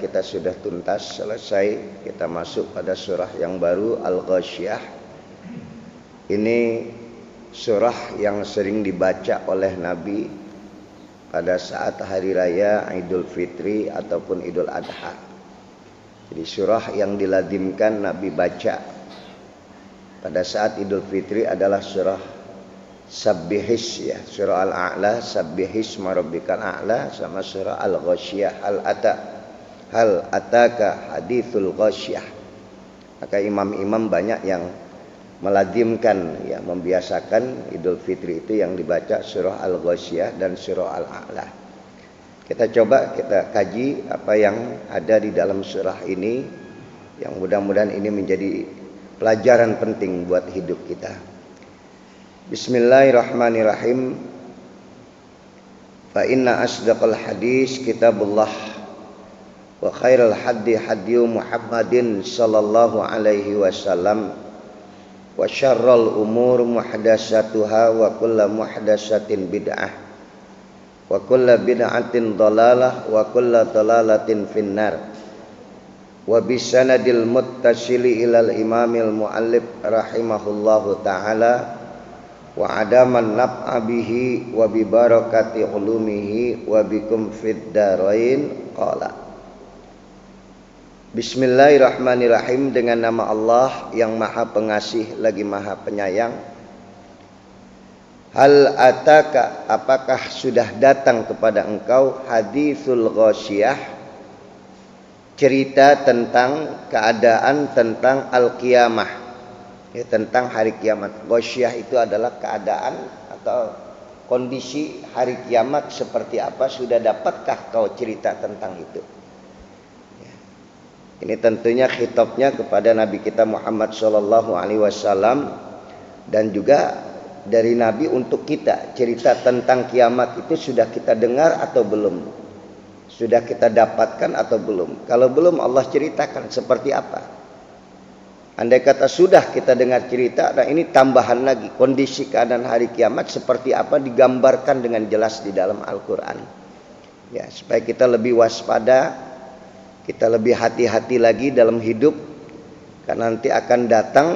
kita sudah tuntas selesai. Kita masuk pada surah yang baru, Al-Ghasyiyah. Ini surah yang sering dibaca oleh Nabi pada saat hari raya Idul Fitri ataupun Idul Adha. Jadi surah yang dilazimkan Nabi baca pada saat Idul Fitri adalah surah Sabbihis, ya, surah Al-A'la, Sabbihis marabbikal a'la, sama surah Al-Ghasyiyah, hal ataka hadithul ghasyiyah. Maka imam-imam banyak yang melazimkan, ya, membiasakan Idul Fitri itu yang dibaca surah Al-Ghasyiyah dan surah Al-A'la. Kita coba kita kaji apa yang ada di dalam surah ini, yang mudah-mudahan ini menjadi pelajaran penting buat hidup kita. Bismillahirrahmanirrahim. Fa inna asdaqal hadis kitabullah wa khairal hadi hadiyu Muhammadin sallallahu alaihi wasallam wa syarrul umur muhdatsatuha wa kullu muhdatsatin bid'ah wa kullu bid'atin dhalalah wa kullu dhalalatin finnar. Wa bisanadil muttasili ilal imamil muallif rahimahullahu ta'ala wa adaman naf'a bihi wa bi barakati ulumihi wa bikum fid darain qala. Bismillahirrahmanirrahim. Dengan nama Allah yang Maha Pengasih lagi Maha Penyayang. Hal ataka, apakah sudah datang kepada engkau hadithul ghasyiyah, cerita tentang keadaan tentang al-qiyamah, ya, tentang hari kiamat. Ghasyiyah itu adalah keadaan atau kondisi hari kiamat seperti apa. Sudah dapatkah kau cerita tentang itu? Ya. Ini tentunya khitabnya kepada Nabi kita Muhammad sallallahu alaihi wasallam, dan juga dari Nabi untuk kita. Cerita tentang kiamat itu sudah kita dengar atau belum? Sudah kita dapatkan atau belum? Kalau belum, Allah ceritakan seperti apa. Andai kata sudah kita dengar cerita, nah ini tambahan lagi, kondisi keadaan hari kiamat seperti apa digambarkan dengan jelas di dalam Al-Quran. Ya, supaya kita lebih waspada, kita lebih hati-hati lagi dalam hidup, karena nanti akan datang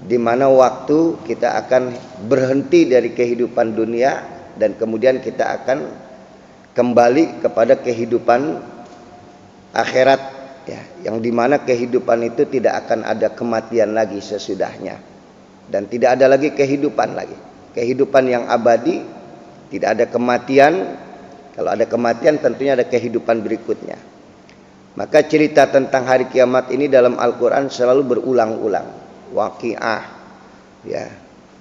di mana waktu kita akan berhenti dari kehidupan dunia dan kemudian kita akan kembali kepada kehidupan akhirat, ya, yang dimana kehidupan itu tidak akan ada kematian lagi sesudahnya, dan tidak ada lagi kehidupan yang abadi. Tidak ada kematian. Kalau ada kematian tentunya ada kehidupan berikutnya. Maka cerita tentang hari kiamat ini dalam Al-Quran selalu berulang-ulang. Waqiah, ya,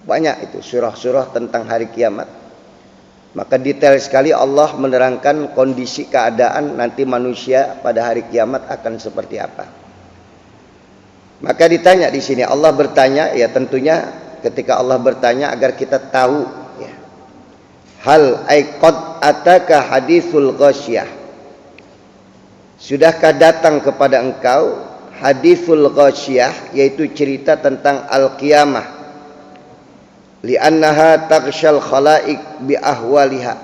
banyak itu surah-surah tentang hari kiamat. Maka detail sekali Allah menerangkan kondisi keadaan nanti manusia pada hari kiamat akan seperti apa. Maka ditanya di sini, Allah bertanya, ya tentunya ketika Allah bertanya agar kita tahu, ya. Hal aiqad ataka hadithul ghasyiyah. Sudahkah datang kepada engkau hadithul ghasyiyah, yaitu cerita tentang al-qiyamah. Li'annaha taghsyal khalaik bi ahwaliha.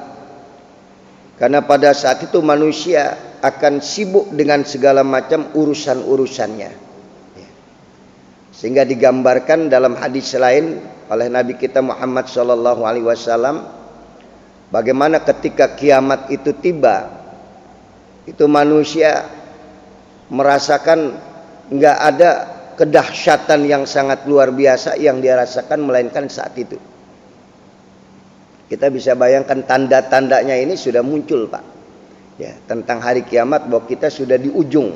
Karena pada saat itu manusia akan sibuk dengan segala macam urusan-urusannya. Sehingga digambarkan dalam hadis lain oleh Nabi kita Muhammad sallallahu alaihi wasallam, bagaimana ketika kiamat itu tiba, itu manusia merasakan nggak ada kedahsyatan yang sangat luar biasa yang dia rasakan melainkan saat itu. Kita bisa bayangkan tanda-tandanya ini sudah muncul, Pak. Ya, tentang hari kiamat, bahwa kita sudah di ujung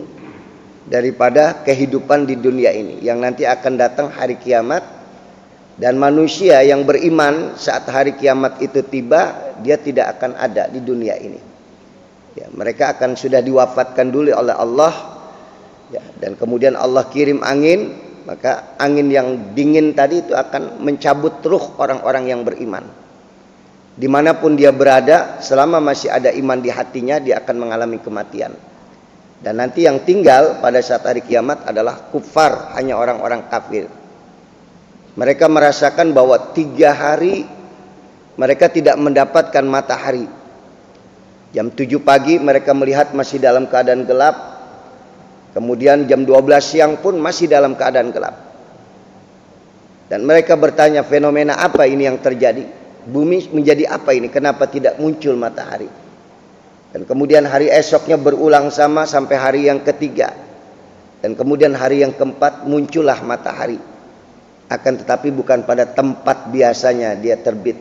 daripada kehidupan di dunia ini, yang nanti akan datang hari kiamat, dan manusia yang beriman saat hari kiamat itu tiba, dia tidak akan ada di dunia ini. Ya, mereka akan sudah diwafatkan dulu oleh Allah. Ya, dan kemudian Allah kirim angin, maka angin yang dingin tadi itu akan mencabut ruh orang-orang yang beriman. Dimanapun dia berada, selama masih ada iman di hatinya, dia akan mengalami kematian. Dan nanti yang tinggal pada saat hari kiamat adalah kufar, hanya orang-orang kafir. Mereka merasakan bahwa 3 hari mereka tidak mendapatkan matahari. Jam 7 pagi mereka melihat masih dalam keadaan gelap. Kemudian jam 12 siang pun masih dalam keadaan gelap. Dan mereka bertanya, fenomena apa ini yang terjadi? Bumi menjadi apa ini? Kenapa tidak muncul matahari? Dan kemudian hari esoknya berulang sama sampai hari yang ketiga. Dan kemudian hari yang keempat muncullah matahari. Akan tetapi bukan pada tempat biasanya dia terbit.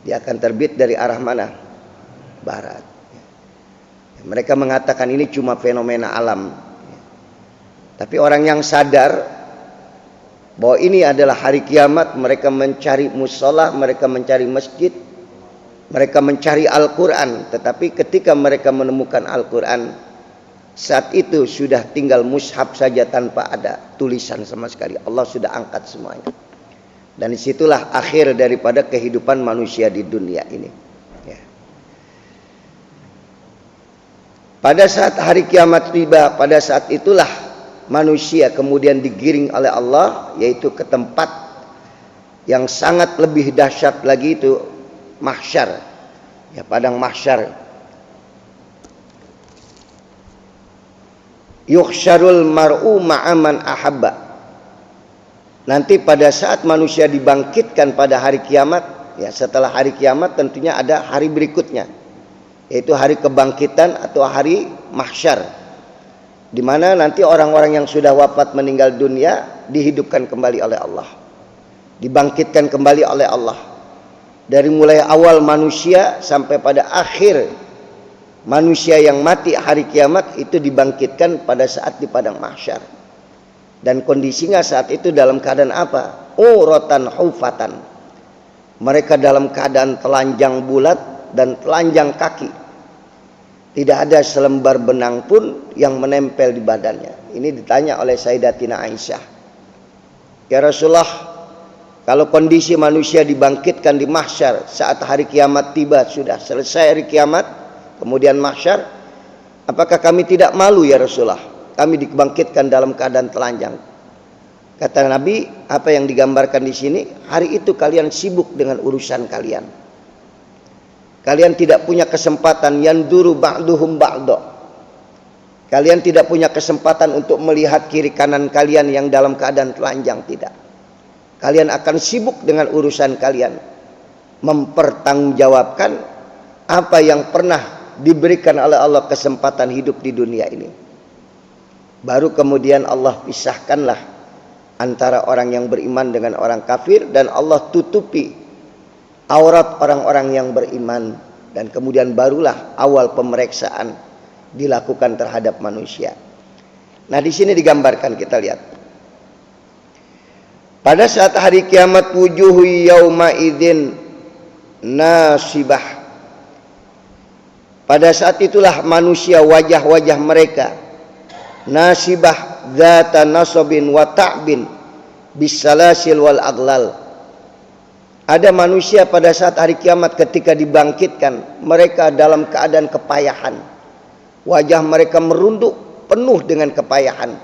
Dia akan terbit dari arah mana? Barat. Mereka mengatakan ini cuma fenomena alam. Tapi orang yang sadar bahwa ini adalah hari kiamat, mereka mencari mushola, mereka mencari masjid, mereka mencari Al-Quran. Tetapi ketika mereka menemukan Al-Quran, saat itu sudah tinggal mushaf saja tanpa ada tulisan sama sekali. Allah sudah angkat semuanya. Dan disitulah akhir daripada kehidupan manusia di dunia ini. Ya. Pada saat hari kiamat tiba, pada saat itulah manusia kemudian digiring oleh Allah, yaitu ke tempat yang sangat lebih dahsyat lagi, itu mahsyar. Ya, padang mahsyar. Yuhsyarul mar'u ma'aman ahabba. Nanti pada saat manusia dibangkitkan pada hari kiamat, ya setelah hari kiamat tentunya ada hari berikutnya, yaitu hari kebangkitan atau hari mahsyar, di mana nanti orang-orang yang sudah wafat meninggal dunia dihidupkan kembali oleh Allah, dibangkitkan kembali oleh Allah. Dari mulai awal manusia sampai pada akhir manusia yang mati hari kiamat itu dibangkitkan pada saat di padang mahsyar. Dan kondisinya saat itu dalam keadaan apa? Uratan hufatan. Mereka dalam keadaan telanjang bulat dan telanjang kaki. Tidak ada selembar benang pun yang menempel di badannya. Ini ditanya oleh Sayyidatina Aisyah. Ya Rasulullah, kalau kondisi manusia dibangkitkan di mahsyar saat hari kiamat tiba, sudah selesai hari kiamat, kemudian mahsyar, apakah kami tidak malu ya Rasulullah? Kami dibangkitkan dalam keadaan telanjang. Kata Nabi, apa yang digambarkan di sini, hari itu kalian sibuk dengan urusan kalian. Kalian tidak punya kesempatan yanduru ba'duhum ba'do. Kalian tidak punya kesempatan untuk melihat kiri kanan kalian yang dalam keadaan telanjang, tidak. Kalian akan sibuk dengan urusan kalian, mempertanggungjawabkan apa yang pernah diberikan oleh Allah kesempatan hidup di dunia ini. Baru kemudian Allah pisahkanlah antara orang yang beriman dengan orang kafir, dan Allah tutupi aurat orang-orang yang beriman, dan kemudian barulah awal pemeriksaan dilakukan terhadap manusia. Nah, di sini digambarkan, kita lihat. Pada saat hari kiamat, wujuhu yauma idzin nasibah. Pada saat itulah manusia, wajah-wajah mereka nasibah dzata nasabin wa ta'bin bisalasil wal aghlal. Ada manusia pada saat hari kiamat ketika dibangkitkan, mereka dalam keadaan kepayahan. Wajah mereka merunduk penuh dengan kepayahan,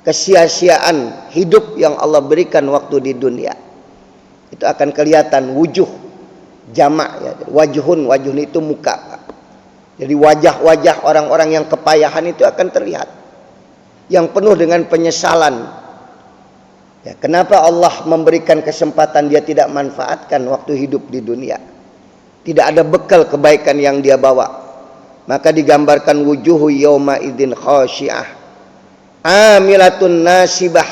kesia-siaan hidup yang Allah berikan waktu di dunia. Itu akan kelihatan wujuh jamak ya. Wajhun itu muka. Jadi wajah-wajah orang-orang yang kepayahan itu akan terlihat, yang penuh dengan penyesalan. Ya, kenapa Allah memberikan kesempatan dia tidak manfaatkan waktu hidup di dunia? Tidak ada bekal kebaikan yang dia bawa. Maka digambarkan wujuhu yauma idzin khasyiah amilatun nasibah,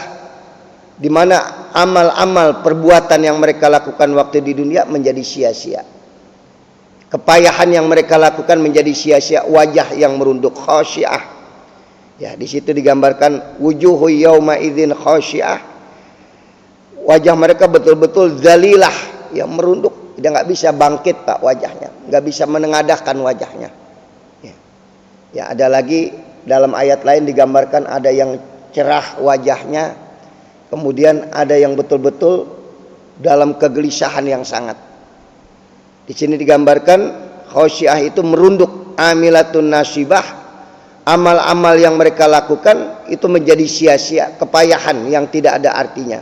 di mana amal-amal perbuatan yang mereka lakukan waktu di dunia menjadi sia-sia. Kepayahan yang mereka lakukan menjadi sia-sia, wajah yang merunduk, khasyiah. Ya, di situ digambarkan wujuhu yauma idzin khasyiah. Wajah mereka betul-betul zalilah, yang merunduk, dia nggak bisa bangkit Pak wajahnya, nggak bisa menengadahkan wajahnya. Ya, ada lagi dalam ayat lain digambarkan ada yang cerah wajahnya, kemudian ada yang betul-betul dalam kegelisahan yang sangat. Di sini digambarkan khasyiah itu merunduk, amilatun nasibah. Amal-amal yang mereka lakukan itu menjadi sia-sia, kepayahan yang tidak ada artinya.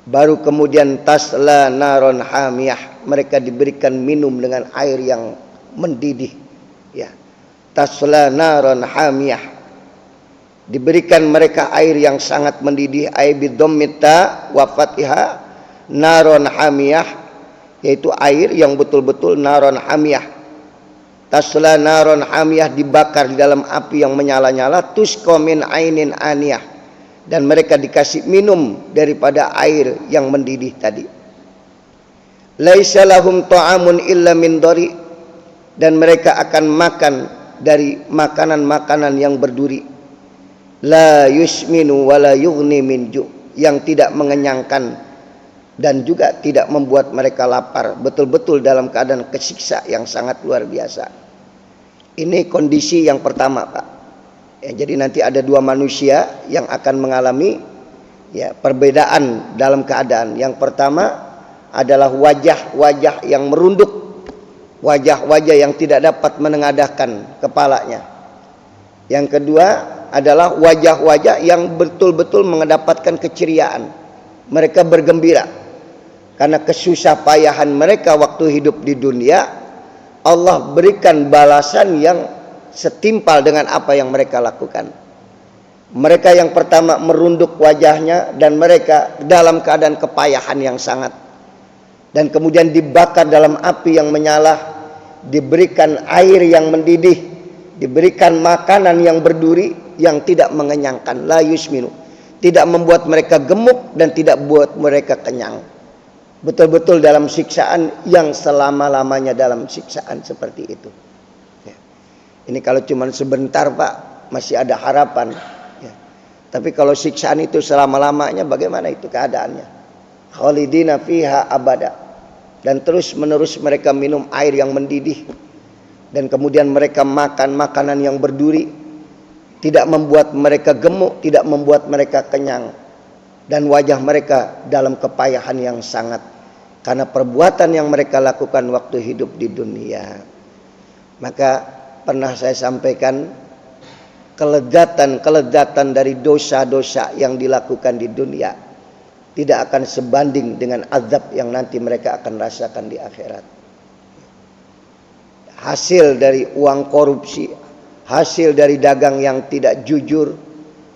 Baru kemudian tasla naron hamiyah, mereka diberikan minum dengan air yang mendidih. Ya. Tasla naron hamiyah. Diberikan mereka air yang sangat mendidih, air bidommita wa fatihah naron hamiyah, yaitu air yang betul-betul naron hamiyah. Tasla naron hamiyah, dibakar di dalam api yang menyala-nyala, tusqa min ainin aniyah, dan mereka dikasih minum daripada air yang mendidih tadi. Laisa lahum ta'amun illa min dari, dan mereka akan makan dari makanan-makanan yang berduri. La yusminu wa la yughni min ju', yang tidak mengenyangkan dan juga tidak membuat mereka lapar, betul-betul dalam keadaan kesiksa yang sangat luar biasa. Ini kondisi yang pertama, Pak. Ya, jadi nanti ada dua manusia yang akan mengalami ya perbedaan dalam keadaan. Yang pertama adalah wajah-wajah yang merunduk, wajah-wajah yang tidak dapat menengadahkan kepalanya. Yang kedua adalah wajah-wajah yang betul-betul mendapatkan keceriaan. Mereka bergembira karena kesusah payahan mereka waktu hidup di dunia. Allah berikan balasan yang setimpal dengan apa yang mereka lakukan. Mereka yang pertama merunduk wajahnya dan mereka dalam keadaan kepayahan yang sangat, dan kemudian dibakar dalam api yang menyala, diberikan air yang mendidih, diberikan makanan yang berduri yang tidak mengenyangkan, la yusminu, tidak membuat mereka gemuk dan tidak buat mereka kenyang. Betul-betul dalam siksaan yang selama-lamanya dalam siksaan seperti itu. Ya. Ini kalau cuma sebentar, Pak, masih ada harapan. Ya. Tapi kalau siksaan itu selama-lamanya, bagaimana itu keadaannya? Khalidina fiha abada. Dan terus menerus mereka minum air yang mendidih, dan kemudian mereka makan makanan yang berduri, tidak membuat mereka gemuk, tidak membuat mereka kenyang, dan wajah mereka dalam kepayahan yang sangat karena perbuatan yang mereka lakukan waktu hidup di dunia. Maka pernah saya sampaikan, kelezatan dari dosa-dosa yang dilakukan di dunia tidak akan sebanding dengan azab yang nanti mereka akan rasakan di akhirat. Hasil dari uang korupsi, hasil dari dagang yang tidak jujur,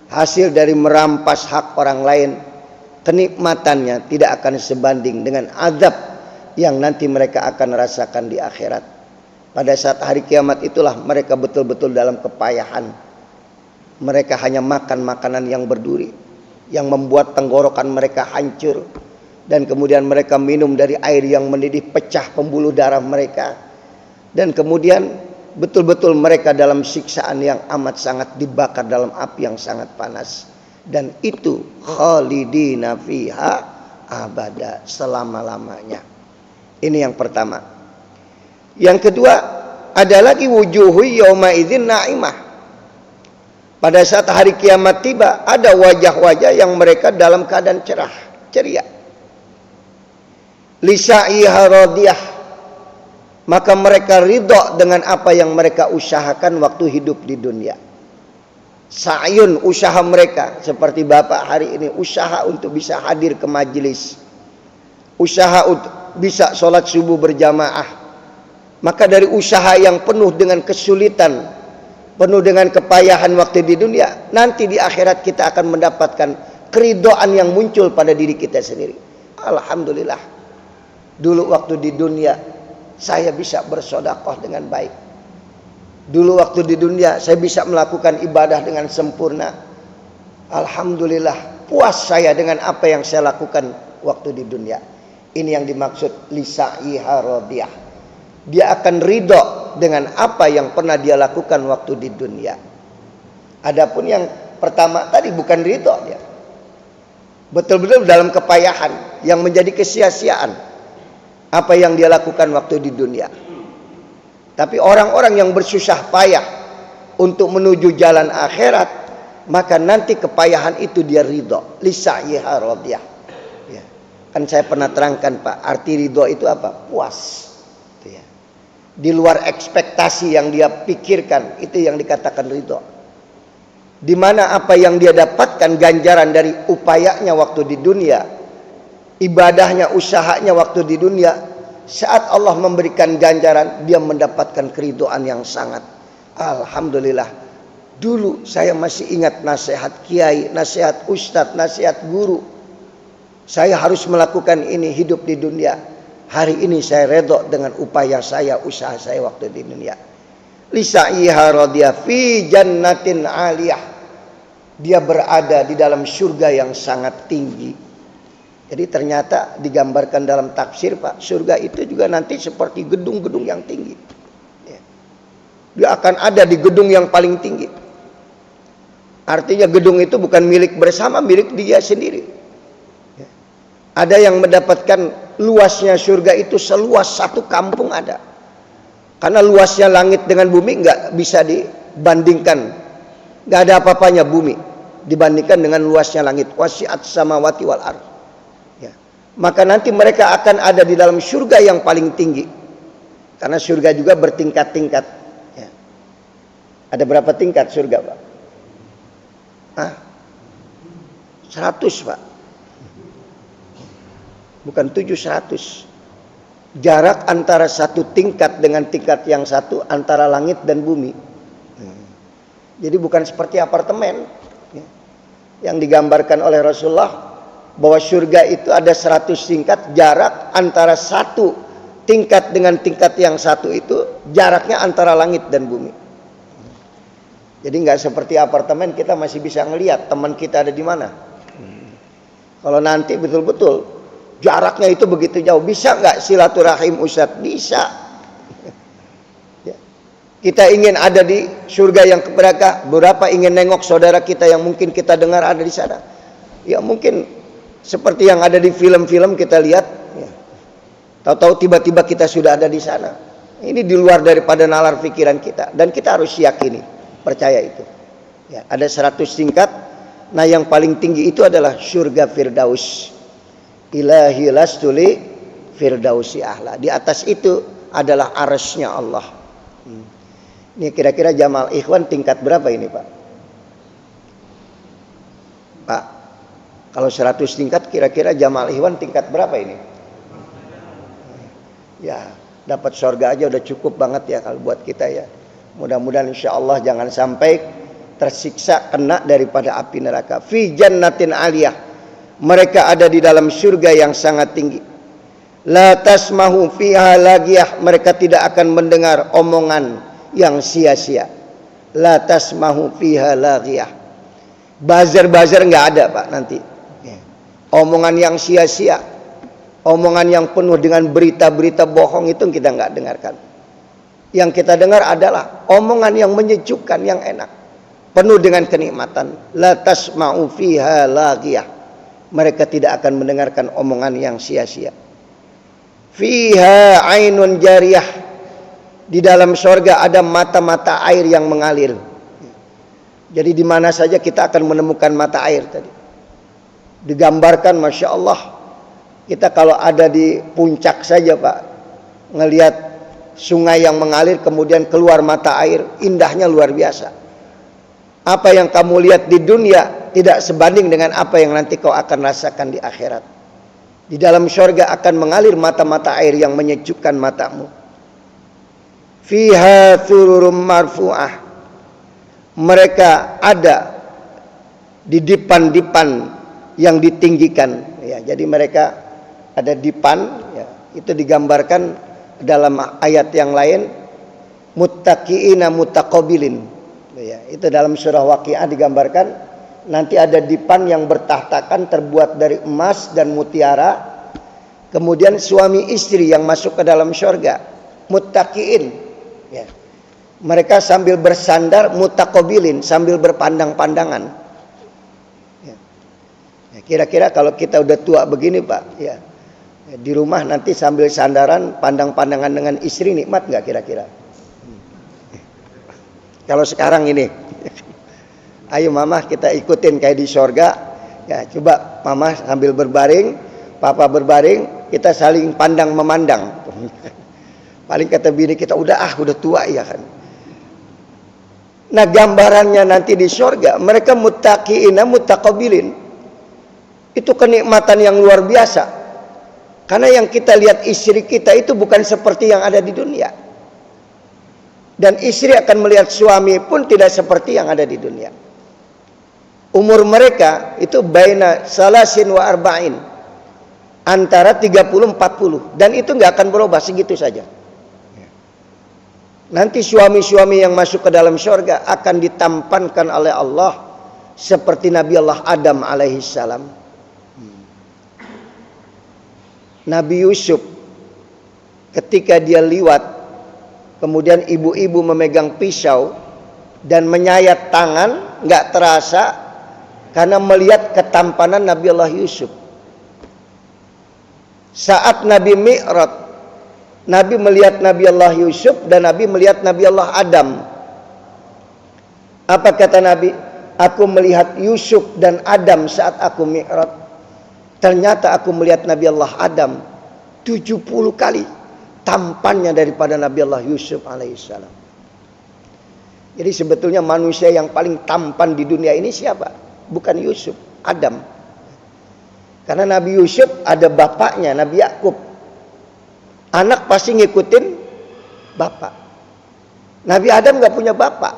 hasil dari merampas hak orang lain, kenikmatannya tidak akan sebanding dengan azab yang nanti mereka akan rasakan di akhirat. Pada saat hari kiamat itulah mereka betul-betul dalam kepayahan. Mereka hanya makan makanan yang berduri, yang membuat tenggorokan mereka hancur, dan kemudian mereka minum dari air yang mendidih, pecah pembuluh darah mereka, dan kemudian betul-betul mereka dalam siksaan yang amat sangat, dibakar dalam api yang sangat panas. Dan itu khalidina fiha abada, selama-lamanya. Ini yang pertama. Yang kedua, ada lagi wujuhu yauma idzin naimah. Pada saat hari kiamat tiba, ada wajah-wajah yang mereka dalam keadaan cerah, ceria. Lisa'iha radiyah, maka mereka ridha dengan apa yang mereka usahakan waktu hidup di dunia. Sa'yun, usaha mereka, seperti Bapak hari ini usaha untuk bisa hadir ke majelis, usaha untuk bisa sholat subuh berjamaah. Maka dari usaha yang penuh dengan kesulitan, penuh dengan kepayahan waktu di dunia, nanti di akhirat kita akan mendapatkan keridhaan yang muncul pada diri kita sendiri. Alhamdulillah, dulu waktu di dunia saya bisa bersedekah dengan baik. Dulu waktu di dunia saya bisa melakukan ibadah dengan sempurna. Alhamdulillah, puas saya dengan apa yang saya lakukan waktu di dunia. Ini yang dimaksud lisa'iha radiyah. Dia akan ridho dengan apa yang pernah dia lakukan waktu di dunia. Adapun yang pertama tadi bukan ridho dia. Betul-betul dalam kepayahan yang menjadi kesia-siaan apa yang dia lakukan waktu di dunia. Tapi orang-orang yang bersusah payah untuk menuju jalan akhirat, maka nanti kepayahan itu dia ridho. Lisa'iha radiyah. Ya. Kan saya pernah terangkan, Pak, arti ridho itu apa? Puas. Itu ya. Di luar ekspektasi yang dia pikirkan, itu yang dikatakan ridho. Di mana apa yang dia dapatkan ganjaran dari upayanya waktu di dunia, ibadahnya, usahanya waktu di dunia, saat Allah memberikan ganjaran, dia mendapatkan keridhaan yang sangat. Alhamdulillah. Dulu saya masih ingat nasihat kiai, nasihat ustadz, nasihat guru. Saya harus melakukan ini hidup di dunia. Hari ini saya redha dengan upaya saya, usaha saya waktu di dunia. Lisa'iha radiyah fi jannatin aliyah. Dia berada di dalam surga yang sangat tinggi. Jadi ternyata digambarkan dalam tafsir, Pak, surga itu juga nanti seperti gedung-gedung yang tinggi. Dia akan ada di gedung yang paling tinggi. Artinya gedung itu bukan milik bersama, milik dia sendiri. Ada yang mendapatkan luasnya surga itu seluas satu kampung ada. Karena luasnya langit dengan bumi nggak bisa dibandingkan. Nggak ada apa-apanya bumi dibandingkan dengan luasnya langit. Wasi'at samawati wal ardh. Ya. Maka nanti mereka akan ada di dalam surga yang paling tinggi. Karena surga juga bertingkat-tingkat. Ya. Ada berapa tingkat surga, Pak? 100, Pak. Bukan 700. Jarak antara satu tingkat dengan tingkat yang satu antara langit dan bumi. Jadi bukan seperti apartemen yang digambarkan oleh Rasulullah bahwa surga itu ada 100 tingkat, jarak antara satu tingkat dengan tingkat yang satu itu jaraknya antara langit dan bumi. Jadi nggak seperti apartemen kita masih bisa ngelihat teman kita ada di mana. Kalau nanti betul-betul jaraknya itu begitu jauh, bisa nggak silaturahim Ustadz? Bisa. Ya. Kita ingin ada di surga yang keberkah. Berapa ingin nengok saudara kita yang mungkin kita dengar ada di sana? Ya mungkin seperti yang ada di film-film kita lihat. Ya. Tahu-tahu tiba-tiba kita sudah ada di sana. Ini di luar daripada nalar pikiran kita. Dan kita harus yakini, percaya itu. Ya, ada 100 tingkat. Nah yang paling tinggi itu adalah surga Firdaus. Ilahi lastuli firdausi ahla. Di atas itu adalah arasnya Allah. Ini kira-kira Jamal Ikhwan tingkat berapa ini, Pak? Pak, kalau 100 tingkat kira-kira Jamal Ikhwan tingkat berapa ini? Ya, dapat surga aja udah cukup banget ya kalau buat kita ya. Mudah-mudahan insya Allah jangan sampai tersiksa kena daripada api neraka. Fi jannatin aliyah. Mereka ada di dalam surga yang sangat tinggi. La tasmahu fiha lagiyah. Mereka tidak akan mendengar omongan yang sia-sia. La tasmahu fiha lagiyah. Bazar-bazar nggak ada, Pak, nanti. Omongan yang sia-sia, omongan yang penuh dengan berita-berita bohong itu kita nggak dengarkan. Yang kita dengar adalah omongan yang menyejukkan, yang enak, penuh dengan kenikmatan. La tasma'u fiha lagiyah. Mereka tidak akan mendengarkan omongan yang sia-sia. Fiha ainun jariyah. Di dalam surga ada mata-mata air yang mengalir. Jadi di mana saja kita akan menemukan mata air tadi. Digambarkan, Masya Allah, kita kalau ada di puncak saja, Pak, ngelihat sungai yang mengalir kemudian keluar mata air, indahnya luar biasa. Apa yang kamu lihat di dunia tidak sebanding dengan apa yang nanti kau akan rasakan di akhirat. Di dalam surga akan mengalir mata-mata air yang menyejukkan matamu. Fiha thururum marfu'ah. Mereka ada di dipan-dipan yang ditinggikan. Ya, jadi mereka ada dipan. Ya, itu digambarkan dalam ayat yang lain. Muttaqi'ina muttaqabilin. Ya, itu dalam surah Waqiah digambarkan. Nanti ada dipan yang bertahtakan terbuat dari emas dan mutiara. Kemudian suami istri yang masuk ke dalam surga. Muttaqiin. Ya. Mereka sambil bersandar, mutaqabilin, sambil berpandang-pandangan. Ya. Ya, kira-kira kalau kita udah tua begini, Pak, ya, di rumah nanti sambil sandaran, pandang-pandangan dengan istri, nikmat nggak kira-kira? Kalau sekarang ini, ayo mama kita ikutin kayak di sorga. Ya, coba mama sambil berbaring, papa berbaring, kita saling pandang memandang. Paling kata bini kita udah tua ya kan. Nah gambarannya nanti di sorga, mereka muttaqiina muttaqabilin. Itu kenikmatan yang luar biasa. Karena yang kita lihat istri kita itu bukan seperti yang ada di dunia. Dan istri akan melihat suami pun tidak seperti yang ada di dunia. Umur mereka itu baina salasin wa arba'in, antara 30-40, dan itu nggak akan berubah, segitu saja. Nanti suami-suami yang masuk ke dalam surga akan ditampankan oleh Allah seperti Nabi Allah Adam alaihissalam. Nabi Yusuf ketika dia liwat, kemudian ibu-ibu memegang pisau dan menyayat tangan, nggak terasa karena melihat ketampanan Nabi Allah Yusuf. Saat Nabi Mi'raj, Nabi melihat Nabi Allah Yusuf dan Nabi melihat Nabi Allah Adam. Apa kata Nabi? Aku melihat Yusuf dan Adam saat aku Mi'raj. Ternyata aku melihat Nabi Allah Adam 70 kali tampannya daripada Nabi Allah Yusuf alaihissalam. Jadi sebetulnya manusia yang paling tampan di dunia ini siapa? Bukan Yusuf, Adam. Karena Nabi Yusuf ada bapaknya, Nabi Yakub. Anak pasti ngikutin bapak. Nabi Adam gak punya bapak.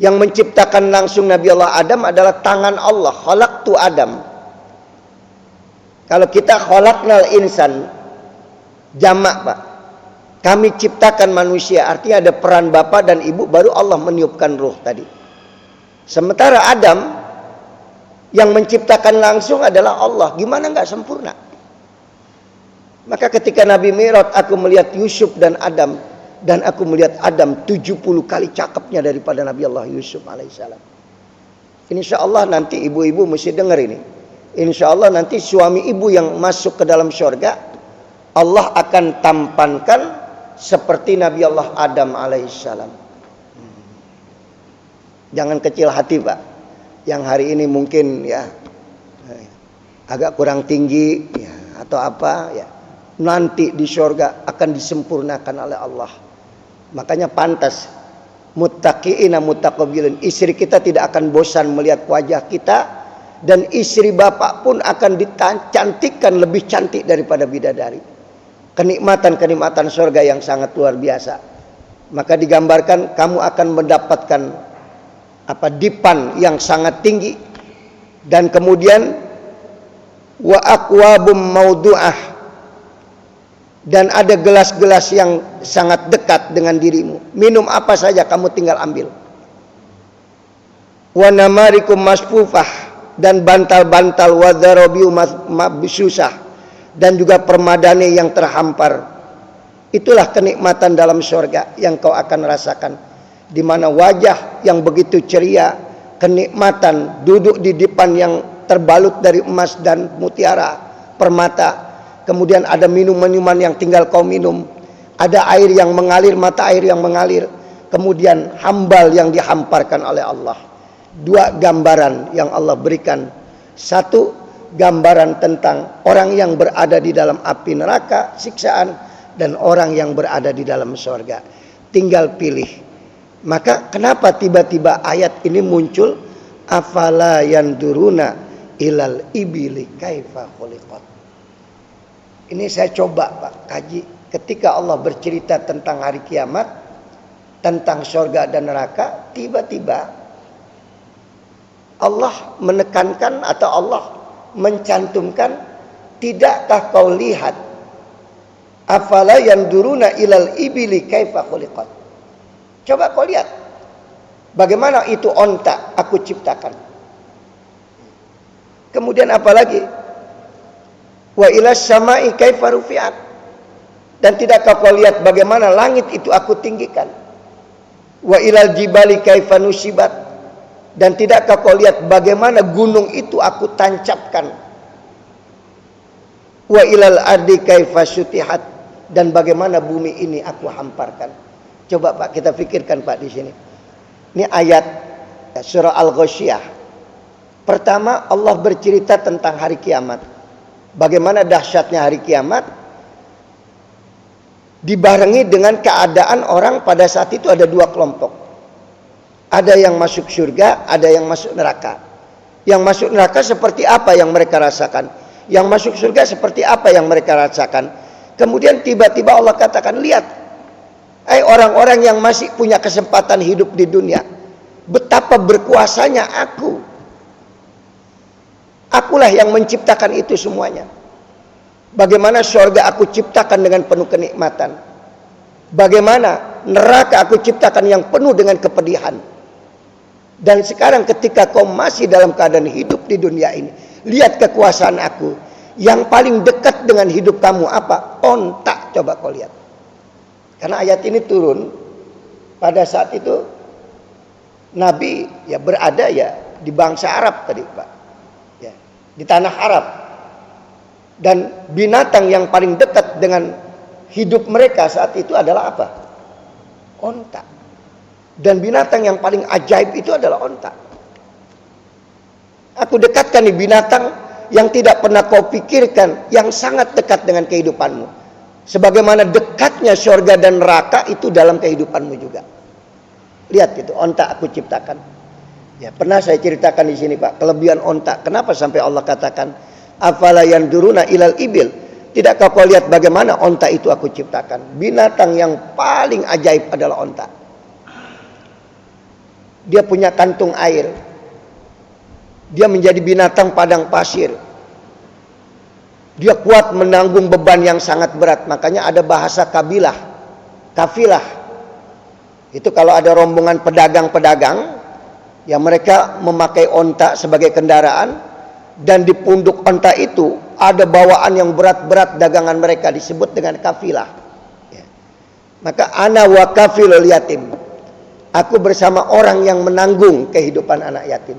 Yang menciptakan langsung Nabi Allah Adam adalah tangan Allah. Khalaqtu Adam. Kalau kita khalaqnal insan, jamak pak. Kami ciptakan manusia, artinya ada peran bapak dan ibu, baru Allah meniupkan ruh tadi. Sementara Adam yang menciptakan langsung adalah Allah. Gimana nggak sempurna? Maka ketika Nabi Mi'raj, aku melihat Yusuf dan Adam, dan aku melihat Adam 70 kali cakepnya daripada Nabi Allah Yusuf alaihissalam. Insya Allah nanti ibu-ibu mesti dengar ini. Insya Allah nanti suami ibu yang masuk ke dalam surga, Allah akan tampankan seperti Nabi Allah Adam alaihissalam. Jangan kecil hati pak, yang hari ini mungkin ya agak kurang tinggi ya, atau apa ya, nanti di surga akan disempurnakan oleh Allah. Makanya pantas muttaqiina muttaqabilin, istri kita tidak akan bosan melihat wajah kita, dan istri bapak pun akan dicantikkan lebih cantik daripada bidadari. Kenikmatan-kenikmatan surga yang sangat luar biasa. Maka digambarkan kamu akan mendapatkan dipan yang sangat tinggi, dan kemudian wa aqwabum maudu'ah, dan ada gelas-gelas yang sangat dekat dengan dirimu. Minum apa saja kamu tinggal ambil. Wa namarikum masfufah, dan bantal-bantal wa dzarabiu mabsusah, dan juga permadani yang terhampar. Itulah kenikmatan dalam surga yang kau akan rasakan, di mana wajah yang begitu ceria, kenikmatan, duduk di dipan yang terbalut dari emas dan mutiara, permata. Kemudian ada minum-minuman yang tinggal kau minum, ada air yang mengalir, mata air yang mengalir, kemudian hambal yang dihamparkan oleh Allah. Dua gambaran yang Allah berikan. Satu, gambaran tentang orang yang berada di dalam api neraka, siksaan, dan orang yang berada di dalam surga. Tinggal pilih. Maka kenapa tiba-tiba ayat ini muncul? Afala yanduruna ilal ibili kaifa khuliqat. Ini saya coba pak kaji. Ketika Allah bercerita tentang hari kiamat, tentang surga dan neraka, tiba-tiba Allah menekankan atau Allah mencantumkan, tidakkah kau lihat afala yanduruna ilal ibili kaifa khuliqat. Coba kau lihat bagaimana itu onta aku ciptakan. Kemudian apa lagi? Wa ilas samai kaifa rufi'at. Dan tidakkah kau lihat bagaimana langit itu aku tinggikan. Wa ilal jibali kaifa nusibat. Dan tidakkah kau lihat bagaimana gunung itu aku tancapkan. Wa ilal ardi kaifa sutihat. Dan bagaimana bumi ini aku hamparkan. Coba Pak kita pikirkan Pak di sini. Ini ayat surah Al-Ghasyiyah. Pertama Allah bercerita tentang hari kiamat. Bagaimana dahsyatnya hari kiamat. Dibarengi dengan keadaan orang pada saat itu ada dua kelompok. Ada yang masuk surga, ada yang masuk neraka. Yang masuk neraka seperti apa yang mereka rasakan? Yang masuk surga seperti apa yang mereka rasakan. Kemudian tiba-tiba Allah katakan, lihat, orang-orang yang masih punya kesempatan hidup di dunia, betapa berkuasanya aku. Akulah yang menciptakan itu semuanya. Bagaimana surga aku ciptakan dengan penuh kenikmatan. Bagaimana neraka aku ciptakan yang penuh dengan kepedihan. Dan sekarang ketika kau masih dalam keadaan hidup di dunia ini, lihat kekuasaan aku. Yang paling dekat dengan hidup kamu apa? Onta. Coba kau lihat. Karena ayat ini turun pada saat itu Nabi ya berada ya di bangsa Arab tadi, Pak. Ya, di tanah Arab. Dan binatang yang paling dekat dengan hidup mereka saat itu adalah apa? Onta. Dan binatang yang paling ajaib itu adalah onta. Aku dekatkan nih binatang yang tidak pernah kau pikirkan, yang sangat dekat dengan kehidupanmu. Sebagaimana dekatnya surga dan neraka itu dalam kehidupanmu juga. Lihat itu, onta aku ciptakan. Ya, pernah saya ceritakan di sini, Pak, kelebihan onta. Kenapa sampai Allah katakan, afala yanduruna ilal ibil? Tidakkah kau lihat bagaimana onta itu aku ciptakan? Binatang yang paling ajaib adalah onta. Dia punya kantung air. Dia menjadi binatang padang pasir. Dia kuat menanggung beban yang sangat berat. Makanya ada bahasa kafilah. Itu kalau ada rombongan pedagang-pedagang, yang mereka memakai onta sebagai kendaraan, dan di punduk onta itu ada bawaan yang berat-berat dagangan mereka, disebut dengan kafilah. Ya. Maka ana wa kafilul yatim. Aku bersama orang yang menanggung kehidupan anak yatim.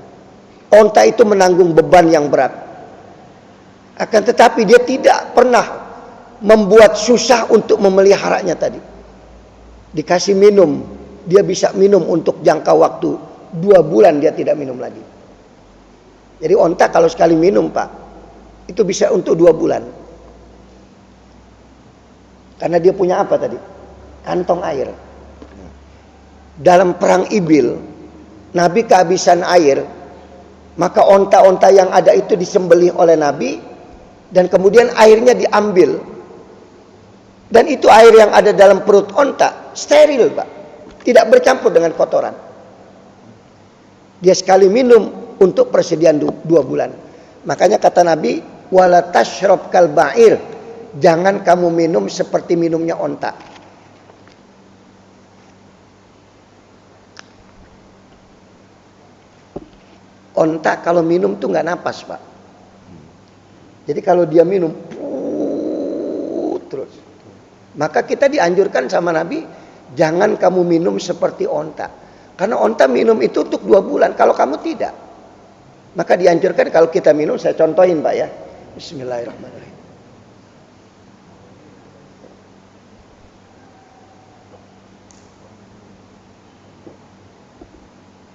Onta itu menanggung beban yang berat. Akan tetapi dia tidak pernah membuat susah untuk memeliharanya tadi. Dikasih minum, dia bisa minum untuk jangka waktu 2 bulan, dia tidak minum lagi. Jadi onta kalau sekali minum, Pak, itu bisa untuk 2 bulan. Karena dia punya apa tadi? Kantong air. Dalam perang Ibil, Nabi kehabisan air, maka onta-onta yang ada itu disembelih oleh Nabi, dan kemudian airnya diambil. Dan itu air yang ada dalam perut onta steril, Pak, tidak bercampur dengan kotoran. Dia sekali minum untuk persediaan 2 bulan. Makanya kata Nabi, wala tashrab kal ba'ir, jangan kamu minum seperti minumnya onta. Onta kalau minum tuh nggak napas, Pak. Jadi kalau dia minum terus, maka kita dianjurkan sama Nabi, jangan kamu minum seperti onta. Karena onta minum itu untuk 2 bulan, kalau kamu tidak. Maka dianjurkan kalau kita minum, saya contohin, Pak, ya. Bismillahirrahmanirrahim.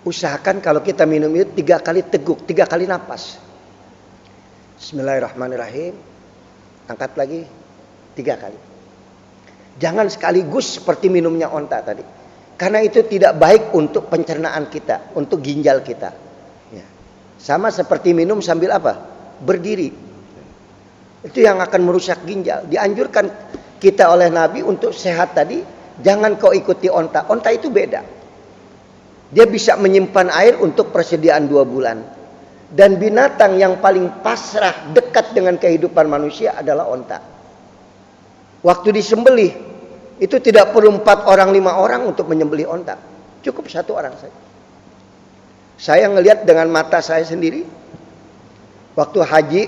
Usahakan kalau kita minum itu 3 kali teguk, 3 kali napas. Bismillahirrahmanirrahim. Angkat lagi 3 kali. Jangan sekaligus seperti minumnya onta tadi. Karena itu tidak baik untuk pencernaan kita, untuk ginjal kita. Ya. Sama seperti minum sambil apa? Berdiri. Itu yang akan merusak ginjal. Dianjurkan kita oleh Nabi untuk sehat tadi, jangan kau ikuti onta. Onta itu beda. Dia bisa menyimpan air untuk persediaan 2 bulan. Dan binatang yang paling pasrah dekat dengan kehidupan manusia adalah onta. Waktu disembelih, itu tidak perlu 4 orang 5 orang untuk menyembelih onta. Cukup 1 orang saja. Saya ngelihat dengan mata saya sendiri. Waktu haji,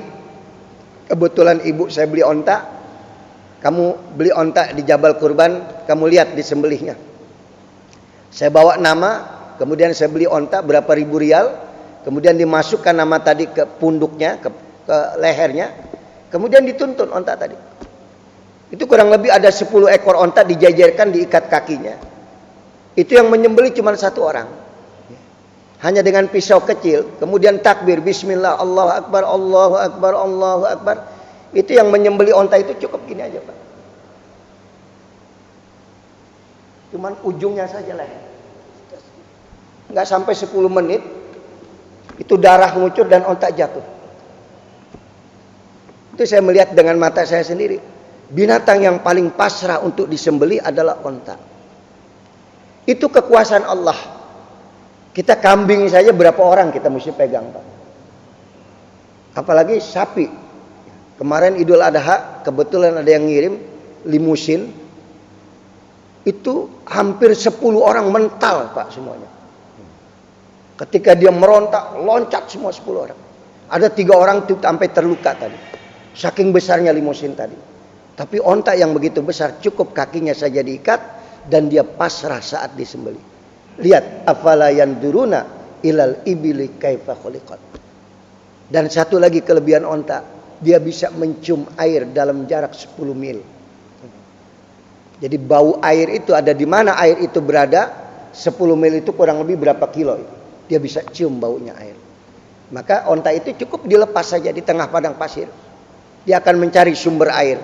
kebetulan ibu saya beli onta. Kamu beli onta di Jabal Kurban, kamu lihat disembelihnya. Saya bawa nama. Kemudian saya beli onta berapa ribu rial. Kemudian dimasukkan nama tadi ke punduknya, ke lehernya. Kemudian dituntun onta tadi. Itu kurang lebih ada 10 ekor onta dijajarkan, diikat kakinya. Itu yang menyembelih cuma 1 orang. Hanya dengan pisau kecil. Kemudian takbir, bismillah, Allahu Akbar, Allahu Akbar, Allahu Akbar. Itu yang menyembelih onta itu cukup gini aja, Pak. Cuman ujungnya saja leher. Nggak sampai 10 menit, itu darah ngucur dan onta jatuh. Itu saya melihat dengan mata saya sendiri. Binatang yang paling pasrah untuk disembelih adalah onta. Itu kekuasaan Allah. Kita kambing saja berapa orang kita mesti pegang, Pak. Apalagi sapi. Kemarin Idul Adha, kebetulan ada yang ngirim limusin. Itu hampir 10 orang mental, Pak, semuanya. Ketika dia merontak, loncat semua 10 orang. Ada 3 orang itu sampai terluka tadi. Saking besarnya limusin tadi. Tapi onta yang begitu besar, cukup kakinya saja diikat dan dia pasrah saat disembelih. Lihat, afala yanduruna ilal ibili kaifa khuliqat. Dan satu lagi kelebihan onta, dia bisa mencium air dalam jarak 10 mil. Jadi bau air itu ada di mana air itu berada, 10 mil itu kurang lebih berapa kilo itu. Dia bisa cium baunya air. Maka onta itu cukup dilepas saja di tengah padang pasir. Dia akan mencari sumber air.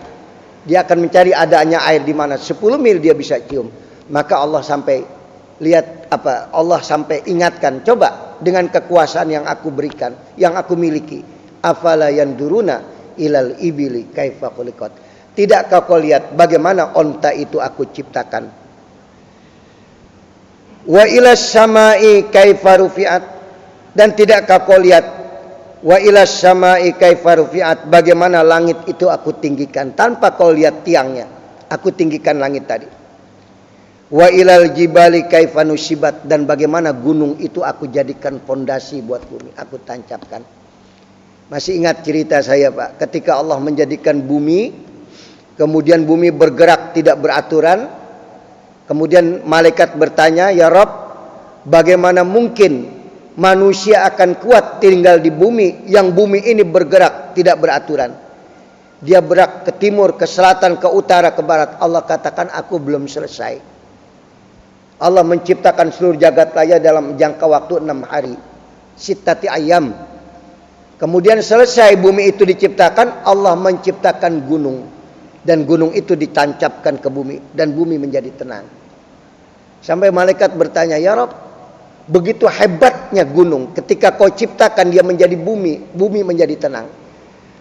Dia akan mencari adanya air di mana 10 mil dia bisa cium. Maka Allah sampai lihat apa? Allah sampai ingatkan, coba dengan kekuasaan yang aku berikan, yang aku miliki. Afala yanduruna ilal ibili kaifa khuliqat. Tidakkah kau lihat bagaimana onta itu aku ciptakan? Wa ilas samai kaifa rufi'at. Dan tidakkah kau lihat wa ilas samai kaifa rufi'at, bagaimana langit itu aku tinggikan tanpa kau lihat tiangnya. Aku tinggikan langit tadi. Wa ilal jibali kaifa nusibat, dan bagaimana gunung itu aku jadikan fondasi buat bumi, aku tancapkan. Masih ingat cerita saya, Pak, ketika Allah menjadikan bumi, kemudian bumi bergerak tidak beraturan. Kemudian malaikat bertanya, ya Rabb, bagaimana mungkin manusia akan kuat tinggal di bumi yang bumi ini bergerak tidak beraturan? Dia bergerak ke timur, ke selatan, ke utara, ke barat. Allah katakan, aku belum selesai. Allah menciptakan seluruh jagat raya dalam jangka waktu 6 hari. Sittati ayam. Kemudian selesai bumi itu diciptakan, Allah menciptakan gunung. Dan gunung itu ditancapkan ke bumi. Dan bumi menjadi tenang. Sampai malaikat bertanya, ya Rabb, begitu hebatnya gunung. Ketika kau ciptakan dia menjadi bumi, bumi menjadi tenang.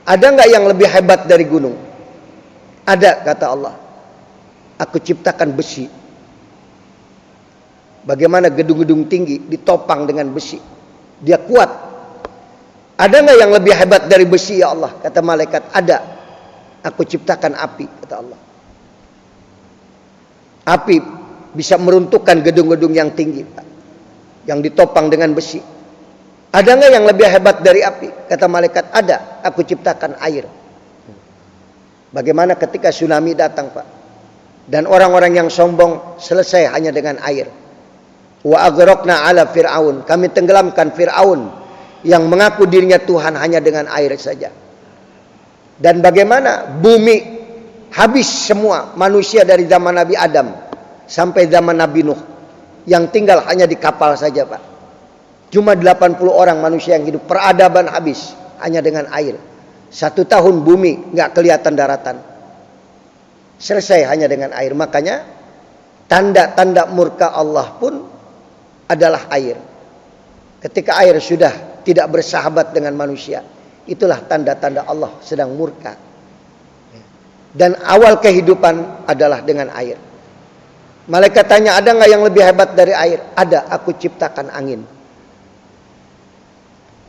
Ada nggak yang lebih hebat dari gunung? Ada, kata Allah. Aku ciptakan besi. Bagaimana gedung-gedung tinggi ditopang dengan besi. Dia kuat. Ada nggak yang lebih hebat dari besi, ya Allah? Kata malaikat, ada. Aku ciptakan api, kata Allah. Api bisa meruntuhkan gedung-gedung yang tinggi, Pak, yang ditopang dengan besi. Ada nggak yang lebih hebat dari api? Kata malaikat, ada. Aku ciptakan air. Bagaimana ketika tsunami datang, Pak, dan orang-orang yang sombong selesai hanya dengan air. Wa aghraqna ala fir'aun. Kami tenggelamkan Fir'aun yang mengaku dirinya Tuhan hanya dengan air saja. Dan bagaimana bumi habis semua manusia dari zaman Nabi Adam sampai zaman Nabi Nuh, yang tinggal hanya di kapal saja, Pak. Cuma 80 orang manusia yang hidup. Peradaban habis hanya dengan air. 1 tahun bumi nggak kelihatan daratan. Selesai hanya dengan air. Makanya tanda-tanda murka Allah pun adalah air. Ketika air sudah tidak bersahabat dengan manusia, itulah tanda-tanda Allah sedang murka. Dan awal kehidupan adalah dengan air. Malaikat tanya, ada nggak yang lebih hebat dari air? Ada, aku ciptakan angin.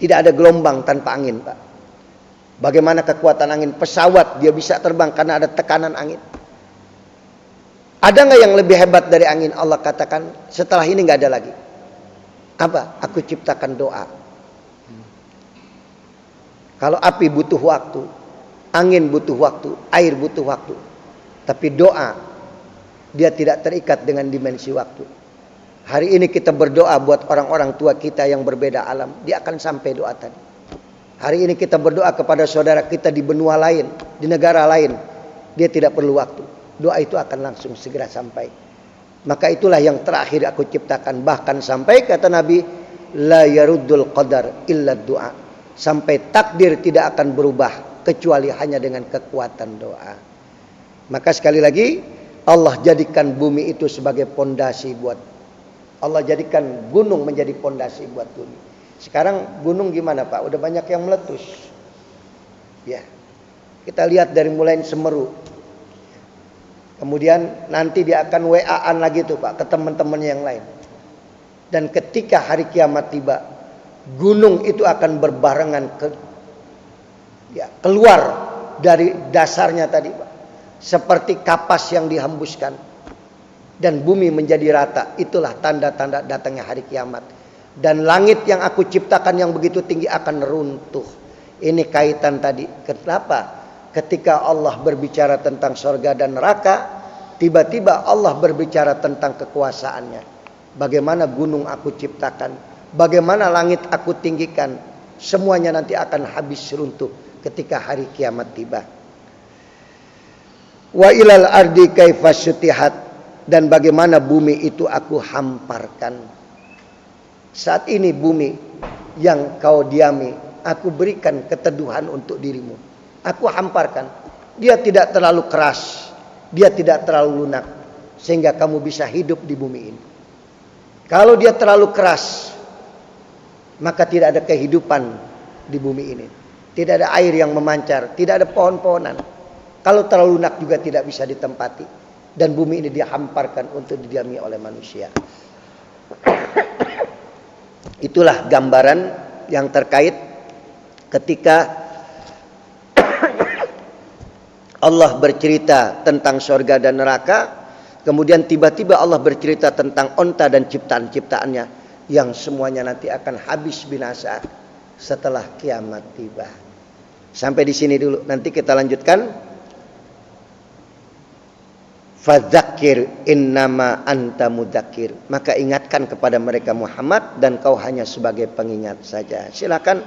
Tidak ada gelombang tanpa angin, Pak. Bagaimana kekuatan angin? Pesawat dia bisa terbang karena ada tekanan angin. Ada nggak yang lebih hebat dari angin? Allah katakan, setelah ini nggak ada lagi. Apa? Aku ciptakan doa. Kalau api butuh waktu, angin butuh waktu, air butuh waktu. Tapi doa, dia tidak terikat dengan dimensi waktu. Hari ini kita berdoa buat orang-orang tua kita yang berbeda alam, dia akan sampai doa tadi. Hari ini kita berdoa kepada saudara kita di benua lain, di negara lain, dia tidak perlu waktu. Doa itu akan langsung segera sampai. Maka itulah yang terakhir aku ciptakan. Bahkan sampai kata Nabi, la yaruddul qadar illa doa. Sampai takdir tidak akan berubah kecuali hanya dengan kekuatan doa. Maka sekali lagi, Allah jadikan bumi itu sebagai pondasi buat, Allah jadikan gunung menjadi pondasi buat bumi. Sekarang gunung gimana, Pak? Udah banyak yang meletus. Ya. Kita lihat dari mulai Semeru. Kemudian nanti dia akan WA-an lagi tuh Pak ke teman-temannya yang lain. Dan ketika hari kiamat tiba, gunung itu akan berbarengan keluar dari dasarnya tadi Pak. Seperti kapas yang dihembuskan. Dan bumi menjadi rata. Itulah tanda-tanda datangnya hari kiamat. Dan langit yang aku ciptakan yang begitu tinggi akan runtuh. Ini kaitan tadi. Kenapa? Ketika Allah berbicara tentang surga dan neraka, tiba-tiba Allah berbicara tentang kekuasaannya. Bagaimana gunung aku ciptakan, bagaimana langit aku tinggikan, semuanya nanti akan habis runtuh ketika hari kiamat tiba. Wa ilal ardi kaifa sutihat, dan bagaimana bumi itu aku hamparkan. Saat ini bumi yang kau diami, aku berikan keteduhan untuk dirimu. Aku hamparkan. Dia tidak terlalu keras. Dia tidak terlalu lunak. Sehingga kamu bisa hidup di bumi ini. Kalau dia terlalu keras, maka tidak ada kehidupan di bumi ini. Tidak ada air yang memancar. Tidak ada pohon-pohonan. Kalau terlalu lunak juga tidak bisa ditempati. Dan bumi ini dihamparkan untuk didiami oleh manusia. Itulah gambaran yang terkait ketika Allah bercerita tentang surga dan neraka, kemudian tiba-tiba Allah bercerita tentang onta dan ciptaan-ciptaannya yang semuanya nanti akan habis binasa setelah kiamat tiba. Sampai di sini dulu, nanti kita lanjutkan. Fadzakir innama anta mudzakir. Maka ingatkan kepada mereka Muhammad, dan kau hanya sebagai pengingat saja. Silakan.